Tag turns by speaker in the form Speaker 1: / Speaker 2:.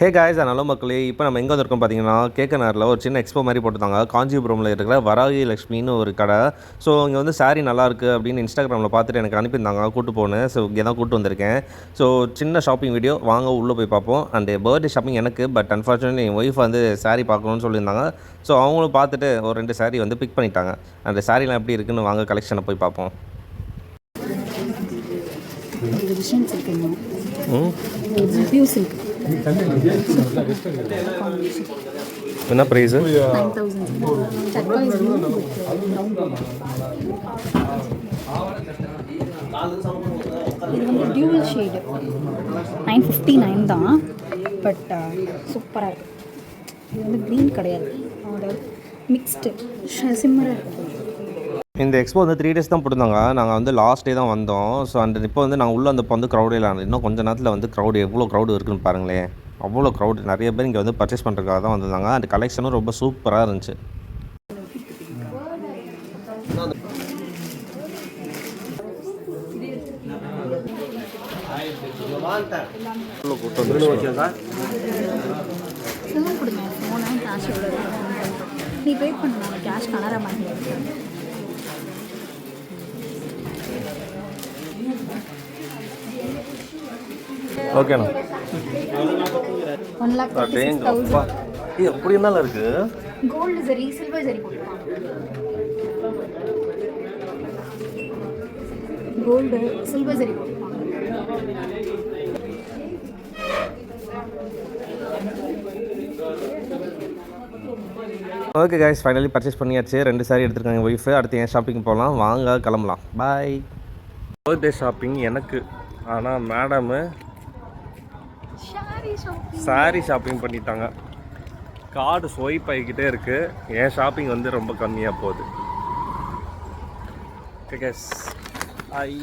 Speaker 1: Hey guys நல்ல மக்களே, இப்போ நம்ம எங்கே வந்திருக்கோம் பார்த்தீங்கன்னா கேக்கனாரில் ஒரு சின்ன எக்ஸ்போ மாதிரி போட்டுருந்தாங்க. காஞ்சிபுரமில் இருக்கிற வராகி லக்ஷ்மின்னு ஒரு கடை. ஸோ இங்கே வந்து சாரீ நல்லாயிருக்கு அப்படின்னு இன்ஸ்டாகிராமில் பார்த்துட்டு எனக்கு அனுப்பியிருந்தாங்க, கூட்டு போனேன். ஸோ இங்கே தான் கூட்டு வந்திருக்கேன். ஸோ சின்ன ஷாப்பிங் வீடியோ வாங்க உள்ளே போய் பார்ப்போம். அண்ட் பர்த்டே ஷாப்பிங் எனக்கு, பட் அன்ஃபார்ச்சுனேட்லி என் ஒய்ஃப் வந்து சாரீ பார்க்கணுன்னு சொல்லியிருந்தாங்க. ஸோ அவங்களும் பார்த்துட்டு ஒரு 2 சாரீ வந்து பிக் பண்ணிட்டாங்க. அந்த சாரீலாம் எப்படி இருக்குன்னு வாங்க கலெக்ஷனை போய் பார்ப்போம். என்ன ப்ரைஸு?
Speaker 2: 9,000. இது வந்து டியூவல் ஷேடு 959 தான், பட் சூப்பராக இருக்குது. இது வந்து க்ரீன் கிடையாது, அதோட மிக்ஸ்டு சிம்மராக இருக்குது.
Speaker 1: இந்த எக்ஸ்போ வந்து 3 days தான் போட்டிருந்தாங்க. நாங்கள் வந்து லாஸ்ட் டே தான் வந்தோம். ஸோ அந்த இப்போ வந்து நாங்கள் உள்ளே வந்தப்போ வந்து க்ரௌடே இல்லை. இன்னும் கொஞ்சம் நேரத்தில் வந்து க்ரௌடு எவ்வளோ க்ரௌடு இருக்குன்னு பாருங்களேன். அவ்வளோ க்ரௌடு, நிறைய பேர் இங்கே வந்து பர்ச்சேஸ் பண்ணுறதுக்காக தான் வந்திருந்தாங்க. அந்த கலெக்ஷனும் ரொம்ப சூப்பராக இருந்துச்சு.
Speaker 2: நீ பே பண்ண கேஷ் கனரா மாதிரி.
Speaker 1: ஓகேண்ணா.
Speaker 2: 1,36,000.
Speaker 1: எப்படி இருந்தாலும் இருக்கு.
Speaker 2: கோல்டு சரி, சில்வர் சரி போட்டுருக்காங்க. கோல்டு சில்வர் சரி போட்டுருக்காங்க.
Speaker 1: ஓகே கைஸ், ஃபைனலி பர்ச்சேஸ் பண்ணியாச்சு. 2 சாரீ எடுத்துருக்காங்க ஒய்ஃபு. அடுத்து என் ஷாப்பிங் போகலாம், வாங்க கிளம்பலாம். பாய். பர்த்டே ஷாப்பிங் எனக்கு, ஆனால் மேடமு சாரீ ஷாப்பிங் பண்ணிட்டாங்க. கார்டு ஸ்வைப் ஆகிக்கிட்டே இருக்குது. என் ஷாப்பிங் வந்து ரொம்ப கம்மியாக போகுது. ஓகே கைஸ், பாய்.